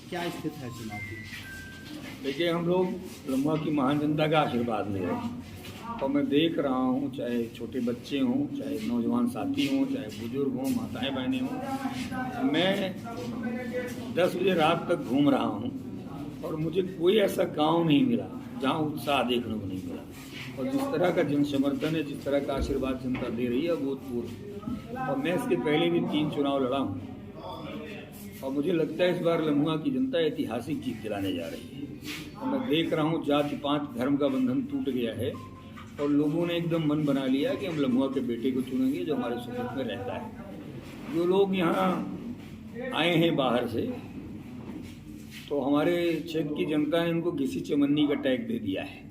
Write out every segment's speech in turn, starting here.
क्या स्थिति है चुनाव की? देखिए, हम लोग लम्बा की महान जनता का आशीर्वाद ले रहे हैं और मैं देख रहा हूँ, चाहे छोटे बच्चे हों, चाहे नौजवान साथी हों, चाहे बुजुर्ग हों, माताएं बहनें हों, मैं 10 बजे रात तक घूम रहा हूँ और मुझे कोई ऐसा गांव नहीं मिला जहाँ उत्साह देखने को नहीं मिला। और जिस तरह का जन समर्थन है, जिस तरह का आशीर्वाद जनता दे रही है, अभूतपूर्व। और मैं इसके पहले भी 3 चुनाव लड़ा हूँ और मुझे लगता है इस बार लम्बा की जनता ऐतिहासिक जीत दिलाने जा रही है। और मैं देख रहा हूँ जाति पात धर्म का बंधन टूट गया है और लोगों ने एकदम मन बना लिया कि हम लम्बा के बेटे को चुनेंगे जो हमारे सुख में रहता है। जो लोग यहाँ आए हैं बाहर से, तो हमारे क्षेत्र की जनता ने उनको घिसी चमन्नी का टैग दे दिया है।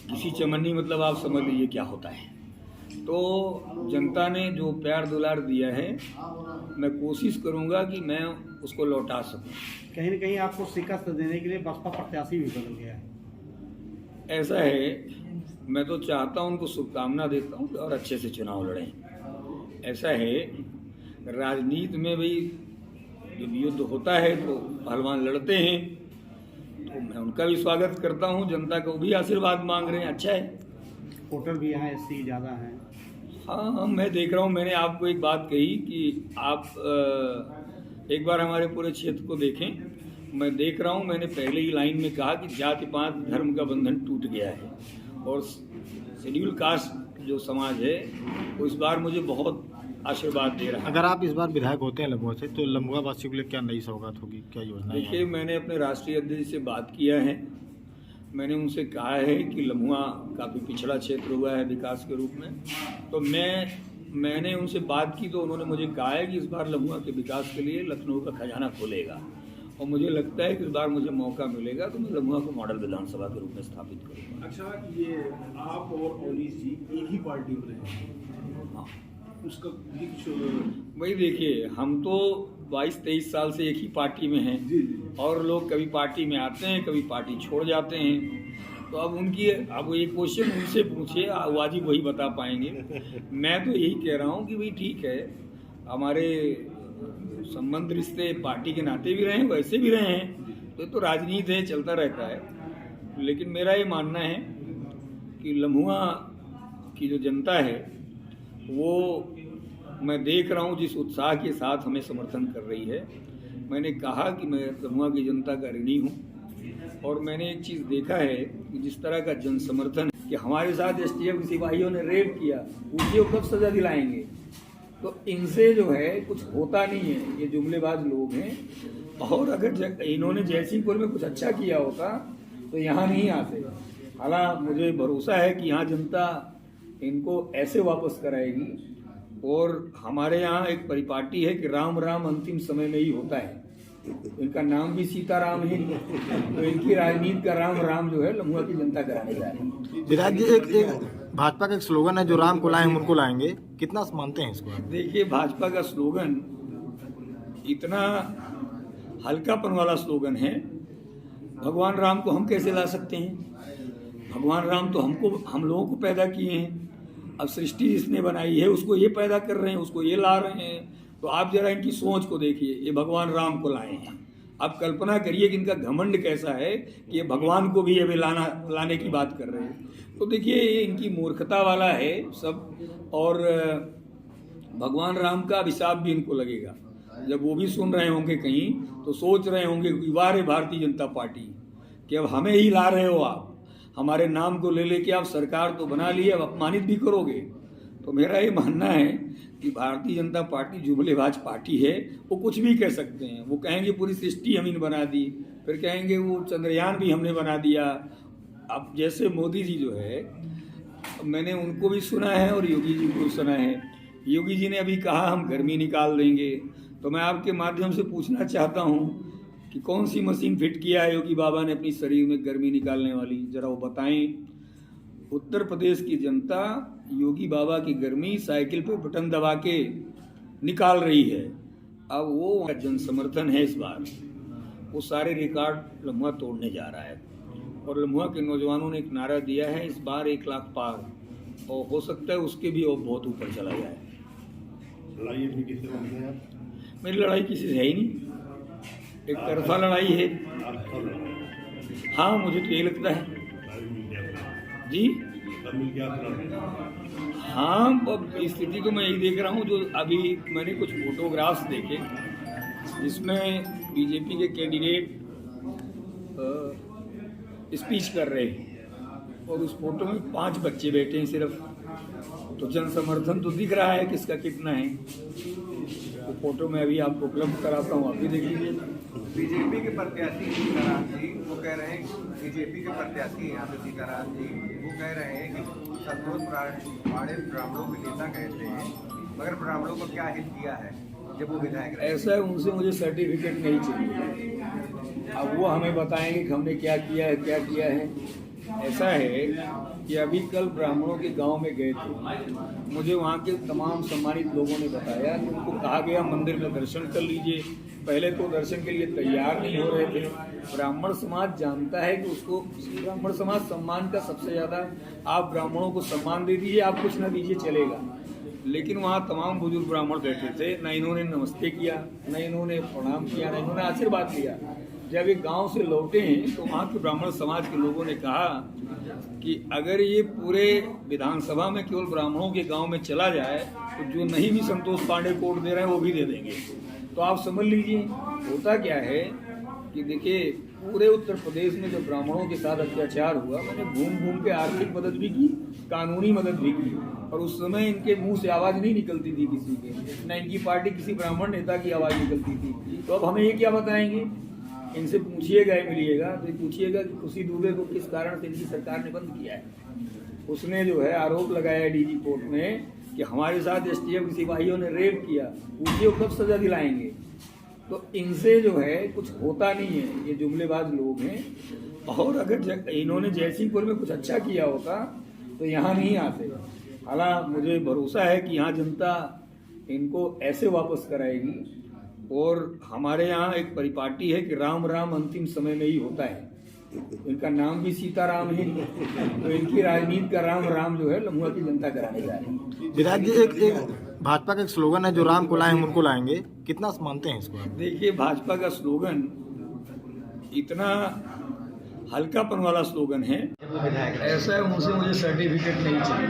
घिसी चमन्नी मतलब आप समझ लीजिए क्या होता है। तो जनता ने जो प्यार दुलार दिया है, मैं कोशिश करूंगा कि मैं उसको लौटा सकूं। कहीं न कहीं आपको शिकस्त देने के लिए बसपा प्रत्याशी भी बदल गया है। ऐसा है, मैं तो चाहता हूं, उनको शुभकामना देता हूं और अच्छे से चुनाव लड़ें। ऐसा है, राजनीति में भी जब युद्ध होता है तो पहलवान लड़ते हैं, तो मैं उनका भी स्वागत करता हूं। जनता को भी आशीर्वाद मांग रहे हैं, अच्छा है। वोटर भी यहाँ एससी ज़्यादा हैं। हाँ, मैं देख रहा हूँ। मैंने आपको एक बात कही कि आप एक बार हमारे पूरे क्षेत्र को देखें। मैं देख रहा हूँ, मैंने पहले ही लाइन में कहा कि जाति पात धर्म का बंधन टूट गया है और शेड्यूल कास्ट जो समाज है वो इस बार मुझे बहुत आशीर्वाद दे रहा है। अगर आप इस बार विधायक होते हैं लम्बुआ से, तो लम्बुआ वासियों के लिए क्या नई सौगात होगी, क्या योजना है? देखिए, मैंने अपने राष्ट्रीय अध्यक्ष से बात किया है। मैंने उनसे कहा है कि लम्बुआ काफ़ी पिछड़ा क्षेत्र हुआ है विकास के रूप में, तो मैंने उनसे बात की तो उन्होंने मुझे कहा है कि इस बार लम्बुआ के विकास के लिए लखनऊ का खजाना खोलेगा और मुझे लगता है कि इस बार मुझे मौका मिलेगा तो मैं लम्बुआ को मॉडल विधानसभा के रूप में स्थापित करूँगा। अच्छा, ये आप और अवनीश जी एक ही पार्टी में रहे? हाँ, उसका कुछ वही देखिए, हम तो 22-23 साल से एक ही पार्टी में हैं। जी। और लोग कभी पार्टी में आते हैं, कभी पार्टी छोड़ जाते हैं। तो अब ये क्वेश्चन उनसे पूछिए, वाजिब वही बता पाएंगे। मैं तो यही कह रहा हूँ कि भाई ठीक है, हमारे संबंध रिश्ते पार्टी के नाते भी रहे हैं, वैसे भी रहे हैं, तो राजनीति है, चलता रहता है। लेकिन मेरा ये मानना है कि लम्बुआ की जो जनता है वो, मैं देख रहा हूँ जिस उत्साह के साथ हमें समर्थन कर रही है। मैंने कहा कि मैं लम्बुआ की जनता का ऋणी हूँ और मैंने एक चीज़ देखा है कि जिस तरह का जन समर्थन कि हमारे साथ एसटीएफ सिपाहियों ने रेप किया, पूछिए कब सजा दिलाएंगे। तो इनसे जो है कुछ होता नहीं है, ये जुमलेबाज लोग हैं। और अगर इन्होंने जयसिंहपुर में कुछ अच्छा किया होता तो यहाँ नहीं आते। हालांकि मुझे भरोसा है कि यहाँ जनता इनको ऐसे वापस कराएगी। और हमारे यहाँ एक परिपाटी है कि राम राम अंतिम समय में ही होता है। इनका नाम भी सीताराम है, तो इनकी राजनीति का राम राम जो है लम्बुआ की जनता कराने जा रही है। विधायक जी, एक भाजपा का एक स्लोगन है, जो राम को लाए हम उनको लाएंगे, कितना मानते हैं इसको? देखिए, भाजपा का स्लोगन इतना हल्कापन वाला स्लोगन है। भगवान राम को हम कैसे ला सकते हैं? भगवान राम तो हम लोगों को पैदा किए हैं। अब सृष्टि जिसने बनाई है उसको ये पैदा कर रहे हैं, उसको ये ला रहे हैं। तो आप जरा इनकी सोच को देखिए, ये भगवान राम को लाए हैं। आप कल्पना करिए कि इनका घमंड कैसा है कि ये भगवान को भी अभी लाने की बात कर रहे हैं। तो देखिए, ये इनकी मूर्खता वाला है सब। और भगवान राम का अभिशाप भी इनको लगेगा। जब वो भी सुन रहे होंगे कहीं तो सोच रहे होंगे कि वाह रे भारतीय जनता पार्टी, कि अब हमें ही ला रहे हो आप, हमारे नाम को ले लेके आप सरकार तो बना लिए, अब अपमानित भी करोगे। तो मेरा ये मानना है कि भारतीय जनता पार्टी जुमलेबाज पार्टी है। वो कुछ भी कह सकते हैं, वो कहेंगे पूरी सृष्टि हमने बना दी, फिर कहेंगे वो चंद्रयान भी हमने बना दिया। अब जैसे मोदी जी जो है, मैंने उनको भी सुना है और योगी जी को भी सुना है। योगी जी ने अभी कहा हम गर्मी निकाल देंगे, तो मैं आपके माध्यम से पूछना चाहता हूँ कि कौन सी मशीन फिट किया है योगी बाबा ने अपनी शरीर में गर्मी निकालने वाली, जरा वो बताएं। उत्तर प्रदेश की जनता योगी बाबा की गर्मी साइकिल पे बटन दबा के निकाल रही है। अब वो जन समर्थन है इस बार, वो सारे रिकॉर्ड लम्बुआ तोड़ने जा रहा है। और लम्बुआ के नौजवानों ने एक नारा दिया है, इस बार 1 लाख पार, और हो सकता है उसके भी और बहुत ऊपर चला जाए। लड़ाई अपनी किससे लड़ते हैं आप? मेरी लड़ाई किसी से है ही नहीं। एक तरफा लड़ाई है। हाँ, मुझे तो यही लगता है जी। हाँ, अब स्थिति तो मैं यही देख रहा हूँ, जो अभी मैंने कुछ फोटोग्राफ्स देखे जिसमें बीजेपी के कैंडिडेट स्पीच कर रहे हैं और उस फोटो में 5 बच्चे बैठे हैं सिर्फ। तो जन समर्थन तो दिख रहा है किसका कितना है। तो फोटो में अभी आपको उपलब्ध कराता हूँ, आप भी देख लीजिए। बीजेपी के प्रत्याशी सीताराम जी वो कह रहे हैं, बीजेपी के प्रत्याशी यहाँ पे सीताराम जी वो कह रहे हैं कि संतोष पांडे ब्राह्मणों के नेता कहते हैं, मगर ब्राह्मणों को क्या हित किया है जब वो विधायक रहे? ऐसा है, उनसे मुझे सर्टिफिकेट नहीं चाहिए। अब वो हमें बताएंगे कि हमने क्या किया है, क्या किया है। ऐसा है कि अभी कल ब्राह्मणों के गांव में गए थे, मुझे वहाँ के तमाम सम्मानित लोगों ने बताया कि उनको कहा गया मंदिर में दर्शन कर लीजिए। पहले तो दर्शन के लिए तैयार नहीं हो रहे थे। ब्राह्मण समाज जानता है कि उसको, ब्राह्मण समाज सम्मान का सबसे ज़्यादा, आप ब्राह्मणों को सम्मान दे दीजिए, आप कुछ न दीजिए चलेगा। लेकिन वहाँ तमाम बुजुर्ग ब्राह्मण बैठे थे, न इन्होंने नमस्ते किया, न इन्होंने प्रणाम किया, न इन्होंने आशीर्वाद लिया। जब ये गांव से लौटे हैं तो वहाँ के ब्राह्मण समाज के लोगों ने कहा कि अगर ये पूरे विधानसभा में केवल ब्राह्मणों के गांव में चला जाए तो जो नहीं भी संतोष पांडे को वोट दे रहे हैं वो भी दे देंगे। तो आप समझ लीजिए होता क्या है कि देखिए, पूरे उत्तर प्रदेश में जो ब्राह्मणों के साथ अत्याचार हुआ, मैंने घूम घूम के आर्थिक मदद भी की, कानूनी मदद भी की, और उस समय इनके मुंह से आवाज़ नहीं निकलती थी किसी के, न इनकी पार्टी किसी ब्राह्मण नेता की आवाज़ निकलती थी। तो अब हमें ये क्या बताएंगे? इनसे पूछिएगा, मिलिएगा तो पूछिएगा कि खुशी दुबे को किस कारण से इनकी सरकार ने बंद किया है। उसने जो है आरोप लगाया डीजी कोर्ट में कि हमारे साथ एसटीएफ के सिपाहियों ने रेप किया, पूछिए कब सजा दिलाएंगे। तो इनसे जो है कुछ होता नहीं है, ये जुमलेबाज लोग हैं। और अगर इन्होंने जयसिंहपुर में कुछ अच्छा किया होता तो यहाँ नहीं आते। हालांकि मुझे भरोसा है कि यहाँ जनता इनको ऐसे वापस कराएगी। और हमारे यहाँ एक परिपाटी है कि राम राम अंतिम समय में ही होता है। इनका नाम भी सीताराम है, तो इनकी राजनीति का राम राम जो है लम्हुआ की जनता कराने जा रही है। विधायक जी, एक भाजपा का एक स्लोगन है, जो राम को लाए हम उनको लाएंगे, कितना मानते हैं इसको? देखिए, भाजपा का स्लोगन इतना हल्कापन वाला स्लोगन है। ऐसा है, उनसे मुझे सर्टिफिकेट नहीं चाहिए।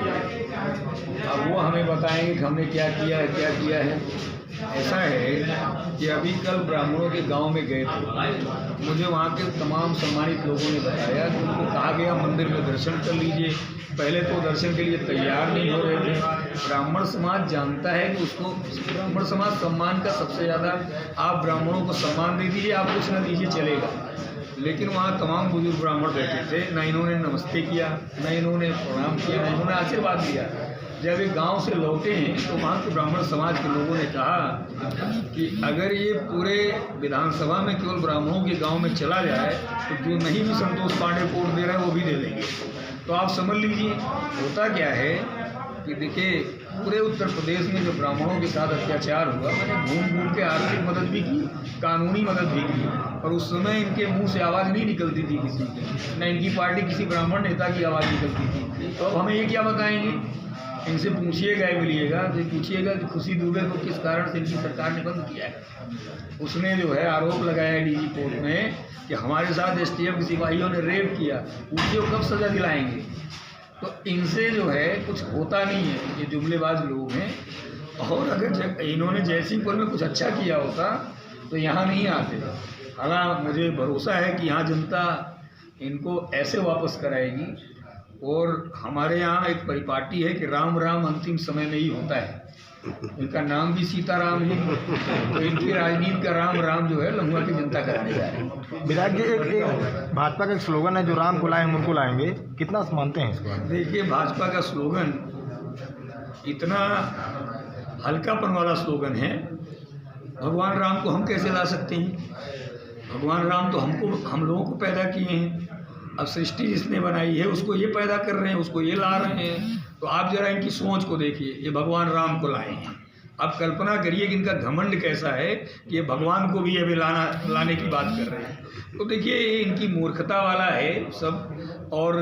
अब वो हमें बताएंगे कि हमने क्या किया है, क्या किया है। ऐसा है कि अभी कल ब्राह्मणों के गांव में गए थे, मुझे वहाँ के तमाम सम्मानित लोगों ने बताया कि उनको कहा गया मंदिर में दर्शन कर लीजिए। पहले तो दर्शन के लिए तैयार नहीं हो रहे थे। ब्राह्मण समाज जानता है कि उसको, ब्राह्मण समाज सम्मान का सबसे ज़्यादा, आप ब्राह्मणों को सम्मान दे दीजिए, आप कुछ न दीजिए चलेगा। लेकिन वहाँ तमाम बुजुर्ग ब्राह्मण बैठे थे, न इन्होंने नमस्ते किया, न इन्होंने प्रणाम किया, न इन्होंने आशीर्वाद लिया। जब ये गांव से लौटे हैं तो वहाँ के ब्राह्मण समाज के लोगों ने कहा कि अगर ये पूरे विधानसभा में केवल ब्राह्मणों के गांव में चला जाए तो जो नहीं भी संतोष पांडे को वोट दे रहे हैं वो भी दे देंगे। तो आप समझ लीजिए होता क्या है कि देखिए, पूरे उत्तर प्रदेश में जो ब्राह्मणों के साथ अत्याचार हुआ, मैंने घूम घूम के आर्थिक मदद भी की, कानूनी मदद भी की, और उस समय इनके मुंह से आवाज़ नहीं निकलती थी किसी की, न इनकी पार्टी किसी ब्राह्मण नेता की आवाज़ निकलती थी। तो अब हमें ये क्या बताएंगे? इनसे पूछिएगा, मिलिएगा तो पूछिएगा कि खुशी दुबे को किस कारण से इनकी सरकार ने बंद किया है। उसने जो है आरोप लगाया डीजी कोर्ट में कि हमारे साथ एसटीएफ के सिपाहियों ने रेप किया, पूछिए कब सजा दिलाएंगे। तो इनसे जो है कुछ होता नहीं है, ये जुमलेबाज लोग हैं। और अगर इन्होंने जयसिंहपुर में कुछ अच्छा किया होता तो यहाँ नहीं आते। हालांकि मुझे भरोसा है कि यहाँ जनता इनको ऐसे वापस कराएगी। और हमारे यहाँ एक परिपाटी है कि राम राम अंतिम समय में ही होता है। इनका नाम भी सीताराम है, तो इनकी राजनीति का राम राम जो है लम्हुआ की जनता कराने जा रही है। विधायक जी, एक भाजपा का एक स्लोगन है, जो राम को लाए हम उनको लाएंगे, कितना मानते हैं इसको? देखिए, भाजपा का स्लोगन इतना हल्कापन वाला स्लोगन है। भगवान राम को हम कैसे ला सकते हैं? भगवान राम तो हम लोगों को पैदा किए हैं। अब सृष्टि जिसने बनाई है उसको ये पैदा कर रहे हैं, उसको ये ला रहे हैं। तो आप जरा इनकी सोच को देखिए, ये भगवान राम को लाए हैं। आप कल्पना करिए कि इनका घमंड कैसा है कि ये भगवान को भी अभी लाने की बात कर रहे हैं। तो देखिए, ये इनकी मूर्खता वाला है सब। और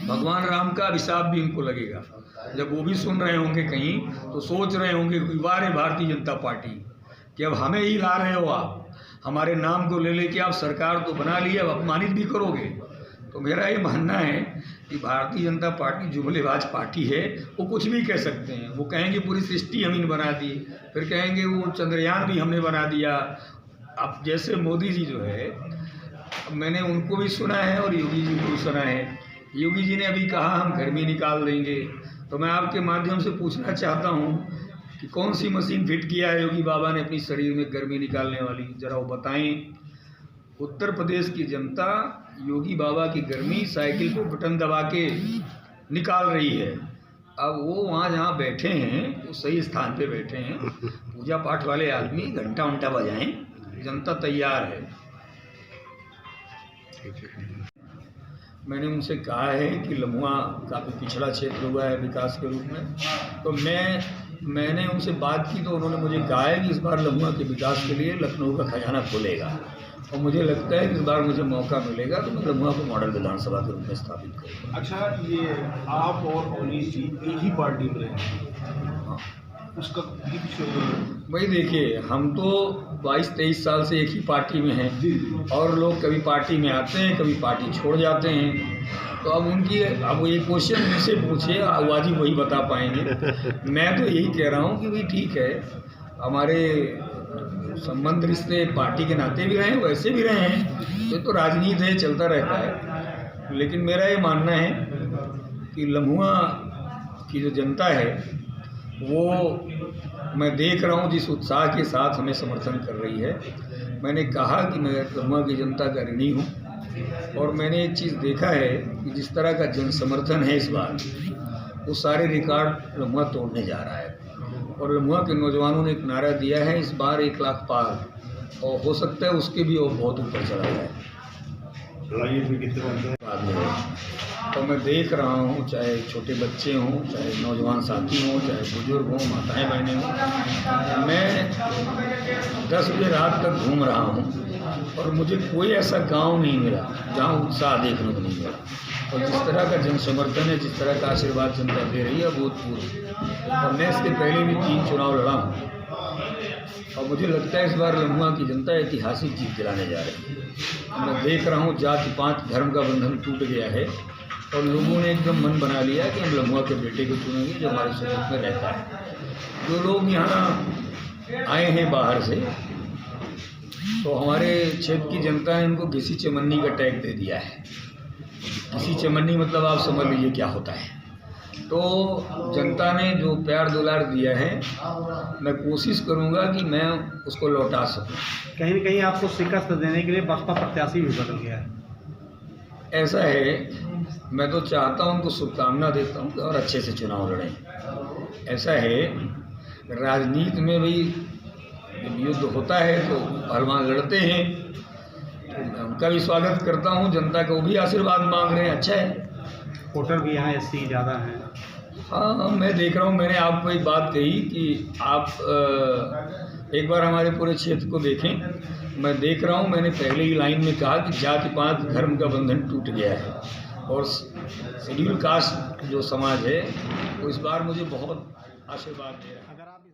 भगवान राम का अभिशाप भी इनको लगेगा। जब वो भी सुन रहे होंगे कहीं तो सोच रहे होंगे कि वारे भारतीय जनता पार्टी कि अब हमें ही ला रहे हो आप। हमारे नाम को ले लेके आप सरकार तो बना ली, अब अपमानित भी करोगे। तो मेरा ये मानना है कि भारतीय जनता पार्टी जुमलेबाज पार्टी है, वो कुछ भी कह सकते हैं। वो कहेंगे पूरी सृष्टि हमने बना दी, फिर कहेंगे वो चंद्रयान भी हमने बना दिया। अब जैसे मोदी जी जो है, मैंने उनको भी सुना है और योगी जी को भी सुना है। योगी जी ने अभी कहा हम गर्मी निकाल देंगे, तो मैं आपके माध्यम से पूछना चाहता हूँ कि कौन सी मशीन फिट किया है योगी बाबा ने अपनी शरीर में गर्मी निकालने वाली, जरा वो बताएं। उत्तर प्रदेश की जनता योगी बाबा की गर्मी साइकिल पे बटन दबा के निकाल रही है। अब वो वहाँ जहाँ बैठे हैं वो सही स्थान पे बैठे हैं, पूजा पाठ वाले आदमी घंटा वंटा बजाएं, जनता तैयार है। मैंने उनसे कहा है कि लम्हुआ काफ़ी पिछड़ा क्षेत्र हुआ है विकास के रूप में, तो मैंने उनसे बात की तो उन्होंने मुझे कहा है कि इस बार लम्हुआ के विकास के लिए लखनऊ का खजाना खुलेगा, और मुझे लगता है कि इस बार मुझे मौका मिलेगा तो मैं लम्हुआ को मॉडल विधानसभा के रूप में स्थापित करूँगा। अच्छा, ये आप और अवनीश जी एक ही पार्टी में रहे, हाँ, उसका भाई देखिए, हम तो 22-23 साल से एक ही पार्टी में हैं, और लोग कभी पार्टी में आते हैं, कभी पार्टी छोड़ जाते हैं। तो अब ये क्वेश्चन मुझसे पूछिए, आवाजी वही बता पाएंगे। मैं तो यही कह रहा हूँ कि भाई ठीक है, हमारे संबंध रिश्ते पार्टी के नाते भी रहे हैं, वैसे भी रहे हैं, ये तो राजनीति है, चलता रहता है। लेकिन मेरा ये मानना है कि लम्हुआ की जो जनता है वो, मैं देख रहा हूँ जिस उत्साह के साथ हमें समर्थन कर रही है। मैंने कहा कि मैं लम्हुआ की जनता का ऋणी हूँ, और मैंने एक चीज़ देखा है कि जिस तरह का जन समर्थन है इस बार, वो सारे रिकॉर्ड लम्हुआ तोड़ने जा रहा है। और लम्हुआ के नौजवानों ने एक नारा दिया है इस बार 1 लाख पार, और हो सकता है उसके भी और बहुत ऊपर चला जाए। तो मैं देख रहा हूँ, चाहे छोटे बच्चे हों, चाहे नौजवान साथी हों, चाहे बुजुर्ग हों, माताएं बहनें हों, मैं 10 बजे रात तक घूम रहा हूँ और मुझे कोई ऐसा गांव नहीं मिला जहाँ उत्साह देखने को नहीं मिला। और जिस तरह का जन समर्थन है, जिस तरह का आशीर्वाद जनता दे रही है, भूतपूर्व। और मैं इसके पहले भी 3 चुनाव लड़ा हूँ, और मुझे लगता है इस बार लम्हुआ की जनता ऐतिहासिक जीत दिलाने जा रही है। मैं देख रहा हूँ जाति पात धर्म का बंधन टूट गया है, और लोगों ने एकदम मन बना लिया कि हम लम्हुआ के बेटे को चुनेंगे जो हमारे सूरत में रहता है। जो लोग यहाँ आए हैं बाहर से, तो हमारे क्षेत्र की जनता ने उनको घिसी चमन्नी का टैग दे दिया है। घिसी चमन्नी मतलब आप समझ लीजिए क्या होता है। तो जनता ने जो प्यार दुलार दिया है, मैं कोशिश करूंगा कि मैं उसको लौटा सकूं। कहीं न कहीं आपको शिकस्त देने के लिए बसपा प्रत्याशी भी बदल गया है। ऐसा है, मैं तो चाहता हूं, उनको शुभकामना देता हूं और अच्छे से चुनाव लड़ें। ऐसा है, राजनीति में भी जब युद्ध होता है तो पहलवान लड़ते हैं, तो मैं उनका भी स्वागत करता हूं। जनता को भी आशीर्वाद मांग रहे हैं, अच्छा है। वोटर भी यहाँ SC ज़्यादा हैं। हाँ, मैं देख रहा हूँ। मैंने आपको एक बात कही कि आप एक बार हमारे पूरे क्षेत्र को देखें। मैं देख रहा हूँ, मैंने पहले ही लाइन में कहा कि जाति पात धर्म का बंधन टूट गया है, और शेड्यूल कास्ट जो समाज है वो इस बार मुझे बहुत आशीर्वाद दे रहा है। अगर आप